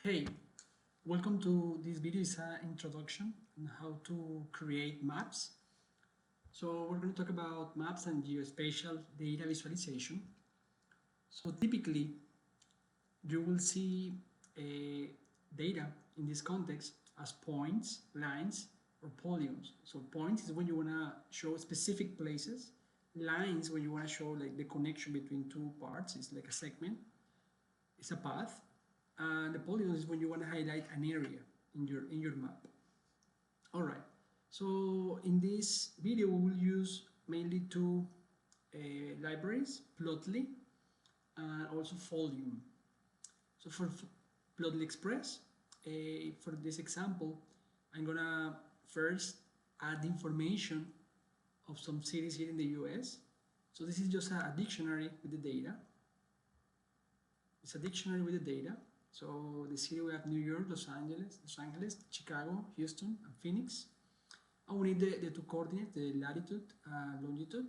Hey, welcome to this video. Is an introduction on how to create maps. So we're going to talk about maps and geospatial data visualization. So typically, you will see data in this context as points, lines, or polygons. So points is when you want to show specific places. Lines when you want to show like the connection between two parts. It's like a segment. It's a path. And the polygon is when you want to highlight an area in your map. All right, so in this video we will use mainly two libraries, Plotly and also Folium. So for Plotly Express, for this example, I'm gonna first add information of some cities here in the US. So this is just a dictionary with the data. It's a dictionary with the data. So the city we have New York, Los Angeles, Chicago, Houston, and Phoenix. And we need the two coordinates, the latitude and longitude.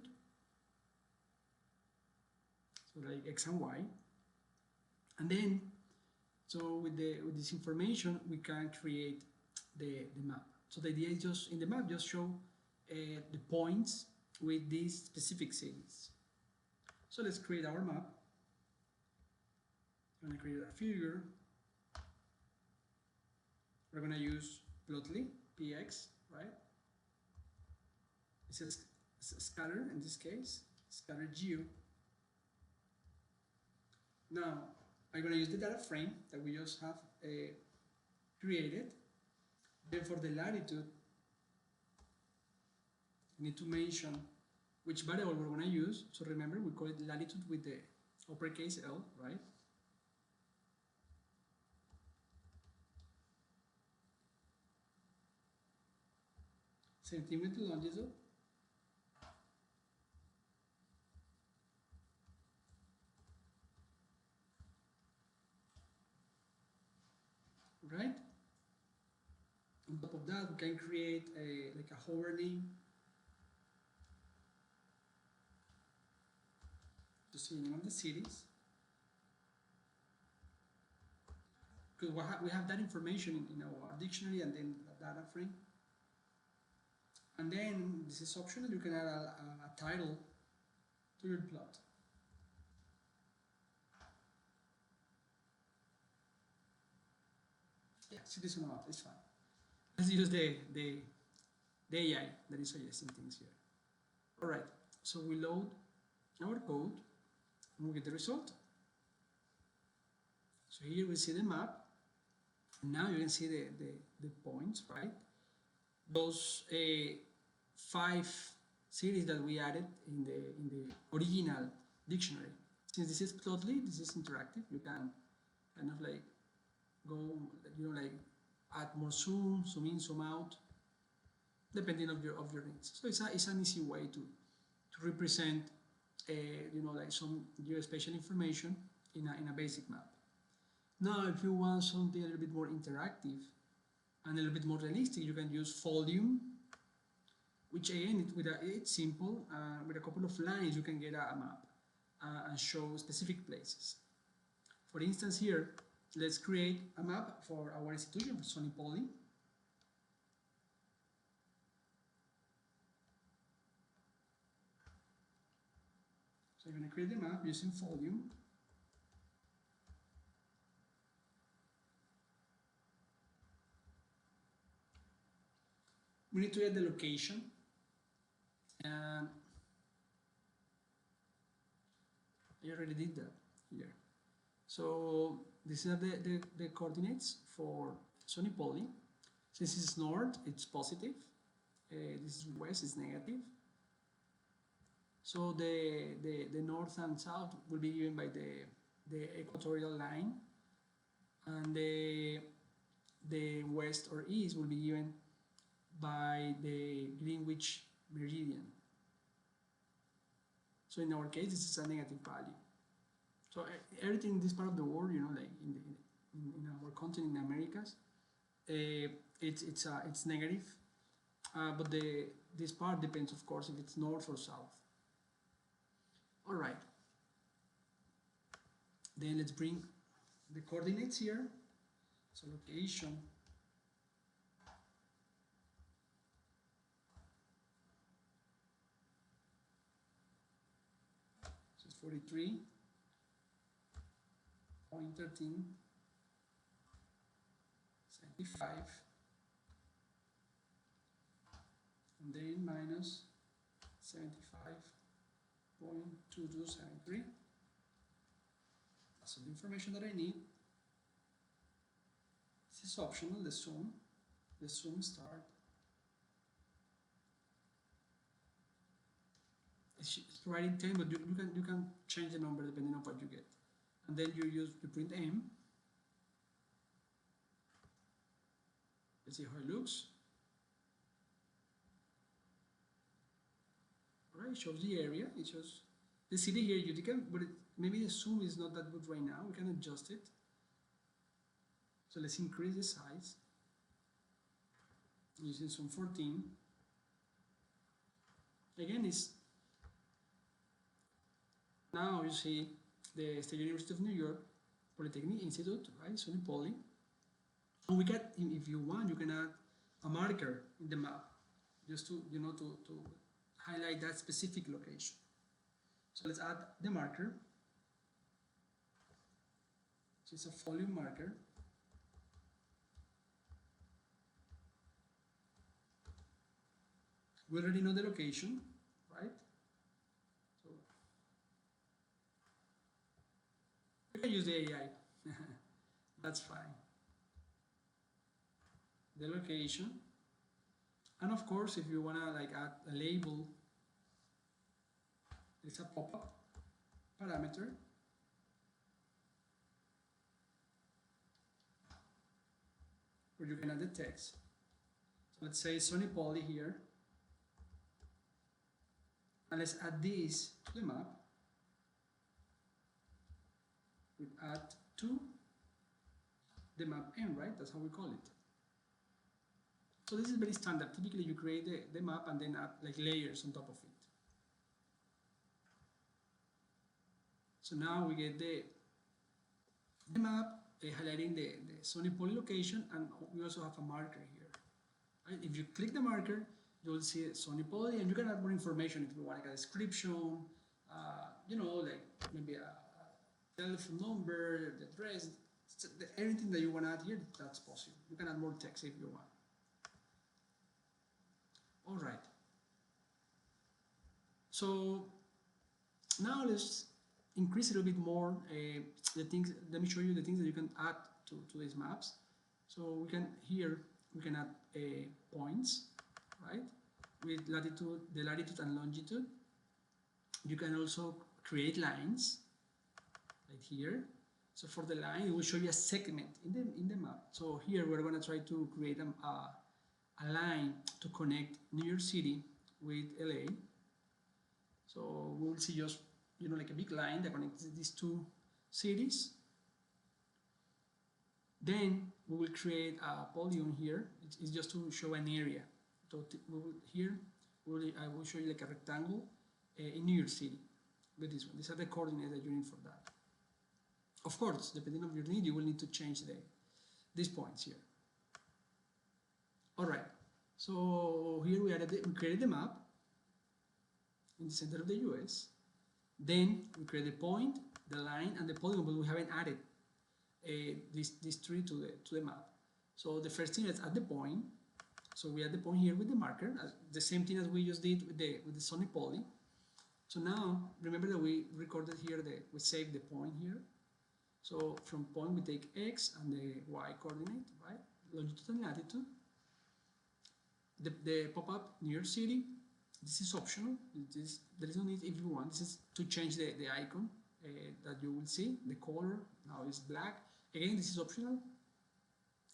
So like X and Y. And then, so with this information, we can create the map. So the idea is just in the map, just show the points with these specific cities. So let's create our map. I'm going to create a figure. We're going to use Plotly, PX, right? It says scatter in this case, scatter geo. Now, I'm going to use the data frame that we just have created. Then for the latitude, we need to mention which variable we're going to use. So remember, we call it latitude with the uppercase L, right? Same thing with the longitude. Right? On top of that, we can create like a hover name to see name of the cities. Because we have that information in our dictionary and then a data frame. And then this is optional, you can add a title to your plot. Yeah, cities on a map, it's fine. Let's use the AI that is suggesting things here. All right, so we load our code and we get the result. So here we see the map. And now you can see the points, right? Those 5 cities that we added in the original dictionary. Since this is Plotly, this is interactive. You can kind of like go, like add more zoom in, zoom out, depending of your needs. So it's an easy way to represent, like some geospatial information in a basic map. Now, if you want something a little bit more interactive and a little bit more realistic, you can use Folium, which again, it's simple. With a couple of lines, you can get a map and show specific places. For instance, here, let's create a map for our institution, for SUNY Poly. So I'm going to create the map using Folium. We need to add the location. And I already did that here. So these are the coordinates for SUNY Poly. Since it's north, it's positive. This is west, it's negative. So the north and south will be given by the equatorial line, and the west or east will be given by the Greenwich meridian. So in our case, this is a negative value. So everything in this part of the world, like in our continent in Americas, it's negative, but this part depends, of course, if it's north or south. All right. Then let's bring the coordinates here. So location, so it's 43.13, 75, and then minus 75.2273. So the information that I need. This is optional, the zoom start. It's providing 10, but you can change the number depending on what you get. And then you print M. Let's see how it looks. Alright, it shows the area, it shows the city here, but maybe the zoom is not that good right now, we can adjust it. So let's increase the size using zoom 14. Again, now you see the State University of New York Polytechnic Institute, right? SUNY Poly. And we get, if you want, you can add a marker in the map, just to to highlight that specific location. So let's add the marker. So it's a volume marker. We already know the location, right? So you can use the AI. That's fine. The location, and of course, if you wanna add a label, it's a pop-up parameter. Where you can add the text. So let's say SUNY Poly here. And let's add this to the map. We add to the map M, right? That's how we call it. So this is very standard. Typically you create the map and then add layers on top of it. So now we get the map highlighting the SUNY Poly location, and we also have a marker here. Right? If you click the marker, you will see SUNY Poly, and you can add more information if you want, a description, maybe a telephone number, the address, everything that you want to add here, that's possible. You can add more text if you want. All right. So now let's increase a little bit more the things. Let me show you the things that you can add to these maps. So we can add points, right? With the latitude and longitude. You can also create lines, like here. So for the line, it will show you a segment in the map. So here we're going to try to create a line to connect New York City with LA. So we'll see just like a big line that connects these two cities. Then we will create a polygon here. It's just to show an area. So I will show you like a rectangle in New York City with this one. These are the coordinates that you need for that. Of course, depending on your need, you will need to change these points here. All right. So here we created the map in the center of the US. Then we create the point, the line, and the polygon, but we haven't added these three to the map. So the first thing is add the point. So we add the point here with the marker, the same thing as we just did with the SUNY Poly. So now remember that we recorded here we saved the point here. So from point we take X and the Y coordinate, right? Longitude and latitude. The pop-up New York City. This is optional. There is no need if you want. This is to change the icon that you will see. The color now is black. Again, this is optional.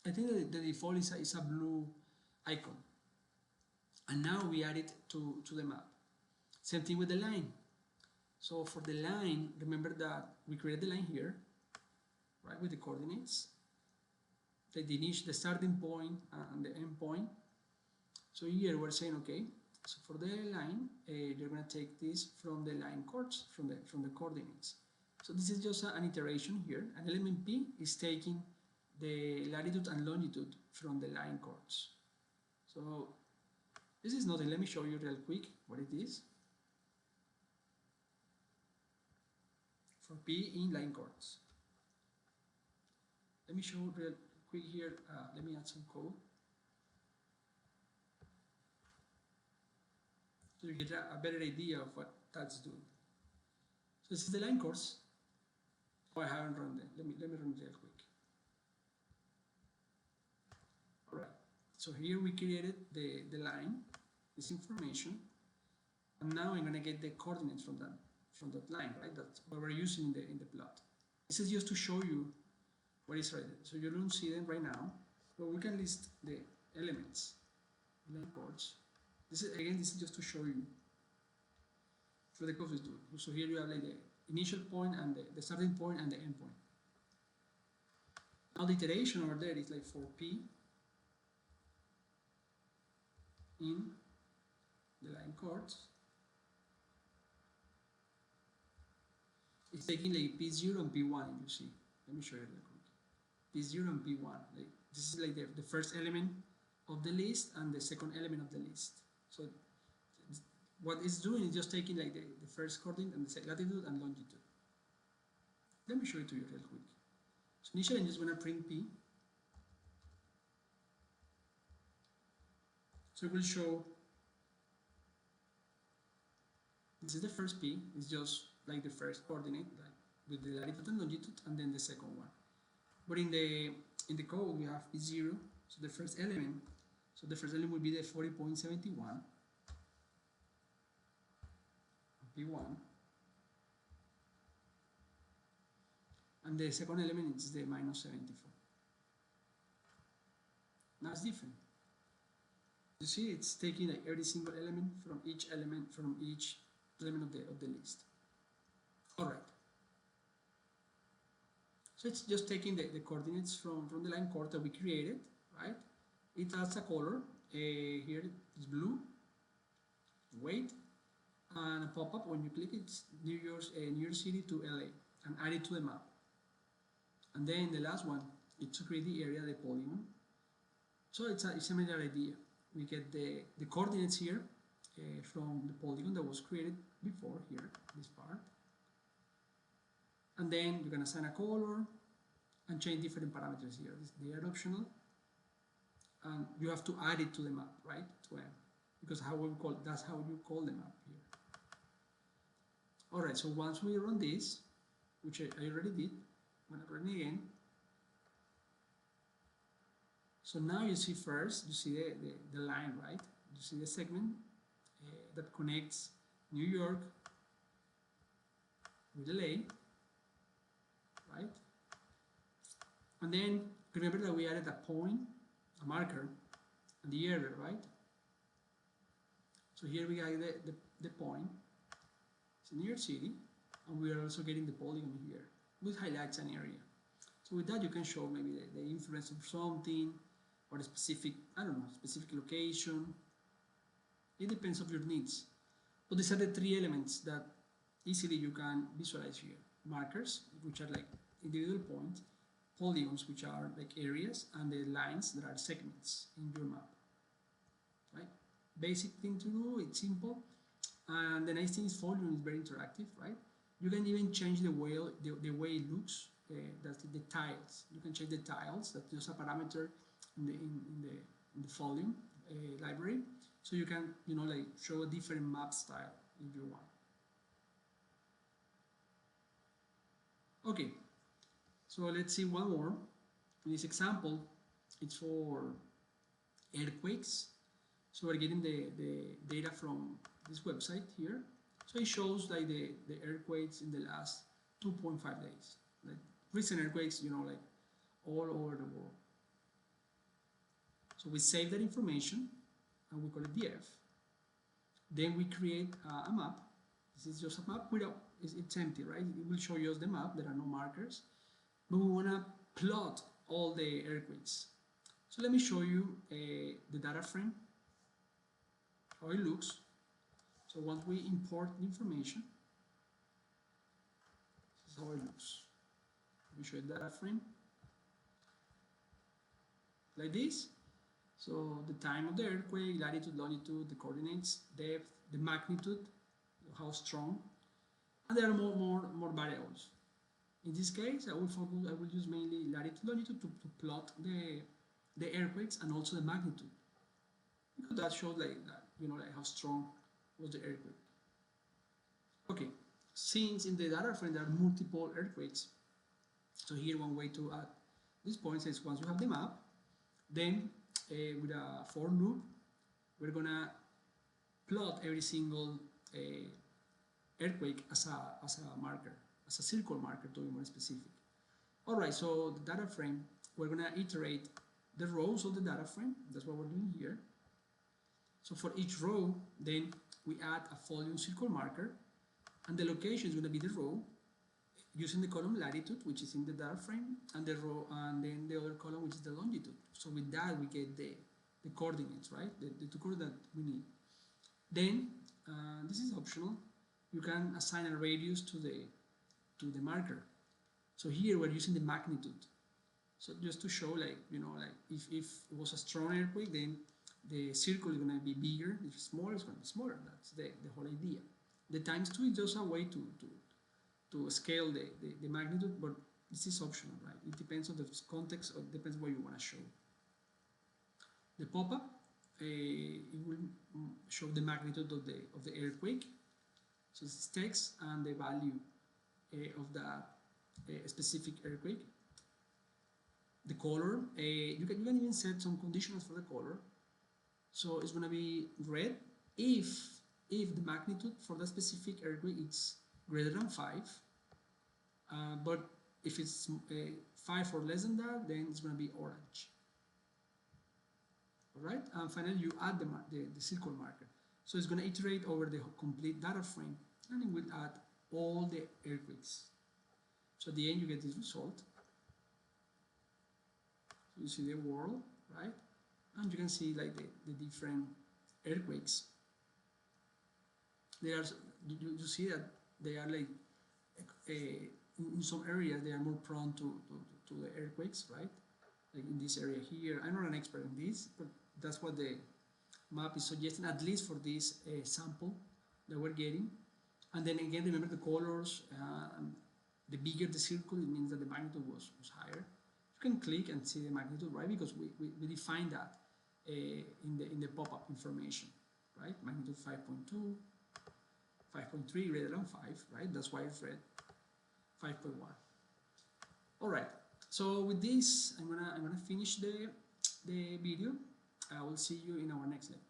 I think that the default is a blue icon. And now we add it to the map. Same thing with the line. So for the line, remember that we created the line here, right, with the coordinates. The starting point and the end point. So here we're saying, okay, so for the line, you're going to take this from the line chords, from the coordinates. So this is just an iteration here. And element P is taking the latitude and longitude from the line chords. So this is nothing. Let me show you real quick what it is. For P in line chords. Let me show real quick here. Let me add some code. So you get a better idea of what that's doing. So this is the line course. Oh, I haven't run it. Let me run it real quick. All right. So here we created the line, this information, and now I'm gonna get the coordinates from that line, right? That's what we're using in the plot. This is just to show you what is right there. So you don't see them right now, but we can list the elements, line chords. This is just to show you what the code is doing. So here you have like the initial point and the starting point and the end point. Now the iteration over there is like for P in the line chords. It's taking like P0 and P1, you see. Let me show you real quick. P0 and P1. Like, this is like the first element of the list and the second element of the list. So what it's doing is just taking like the first coordinate and the latitude and longitude. Let me show it to you real quick. So initially I'm just going to print P. So it will show, this is the first P, it's just like the first coordinate, like with the latitude and longitude, and then the second one. But in the code we have P0, so the first element, will be the 40.71, P1, and the second element is the minus 74. Now it's different. You see, it's taking like every single element from each element of the list. All right. So it's just taking the coordinates from the line chord that we created, right? It adds a color. Here it's blue, weight, and a pop-up. When you click, it's New York City to LA, and add it to the map. And then the last one is to create the area, the polygon. So it's a similar idea. We get the coordinates here from the polygon that was created before here, this part. And then you're going to assign a color and change different parameters here. They are optional. And you have to add it to the map, right? Because that's how you call the map here. All right, so once we run this, which I already did, I'm going to run it again. So now you see first, you see the line, right? You see the segment that connects New York with LA, right? And then remember that we added a point, a marker, and the area, right? So here we got the point. It's New York City, and we are also getting the polygon here, which highlights an area. So with that, you can show maybe the influence of something, or a specific, I don't know, specific location. It depends on your needs. But these are the three elements that easily you can visualize here. Markers, which are like individual points, polygons, which are like areas, and the lines that are segments in your map. Right? Basic thing to do, it's simple. And the nice thing is Polygon is very interactive, right? You can even change the way it looks. That's the tiles. You can change the tiles. That's just a parameter in the volume library. So you can, like show a different map style if you want. Okay, so let's see one more. In this example, it's for earthquakes. So we're getting the data from this website here. So it shows like the earthquakes in the last 2.5 days. Like recent earthquakes, like all over the world. So we save that information and we call it df. Then we create a map. This is just a map without, it's empty, right? It will show you the map, there are no markers. But we want to plot all the earthquakes. So let me show you the data frame, how it looks. So once we import the information, this is how it looks. We show the data frame. like this. So the time of the earthquake, latitude, longitude, the coordinates, depth, the magnitude, how strong, and there are more variables. In this case, I will use mainly latitude, longitude to plot the earthquakes and also the magnitude, because that shows like that, like how strong was the earthquake. Okay, since in the data frame there are multiple earthquakes, so here one way to add this point is once you have the map, then with a for loop, we're gonna plot every single earthquake as a marker, as a circle marker to be more specific. Alright, so the data frame, we're gonna iterate the rows of the data frame. That's what we're doing here. So for each row, then we add a volume circle marker, and the location is gonna be the row using the column latitude, which is in the data frame, and the row, and then the other column, which is the longitude. So with that, we get the coordinates, right? The two coordinates that we need. Then this is optional. You can assign a radius to the marker. So here we're using the magnitude. So just to show, like, like if it was a strong earthquake, then the circle is going to be bigger. If it's smaller, it's going to be smaller. That's the whole idea. The times 2 is just a way to scale the magnitude, but this is optional, right? It depends on the context, or depends what you want to show. The pop-up, it will show the magnitude of the earthquake. So it's text and the value of that specific earthquake. The color, you can even set some conditions for the color. So it's going to be red if the magnitude for that specific earthquake is greater than 5. But if it's 5 or less than that, then it's going to be orange. Alright, and finally you add the circle marker. So it's going to iterate over the complete data frame, and it will add all the earthquakes. So at the end you get this result. So you see the world, right? And you can see like the different earthquakes. There are, you see that they are like in some areas they are more prone to the earthquakes, right? Like in this area here. I'm not an expert in this, but that's what the map is suggesting, at least for this sample that we're getting. And then again, remember the colors. The bigger the circle, it means that the magnitude was higher. You can click and see the magnitude, right? Because we define that in the pop-up information, right? Magnitude 5.2, 5.3 greater than 5, right? That's why it's red. 5.1. All right. So with this, I'm gonna finish the video. I will see you in our next lecture.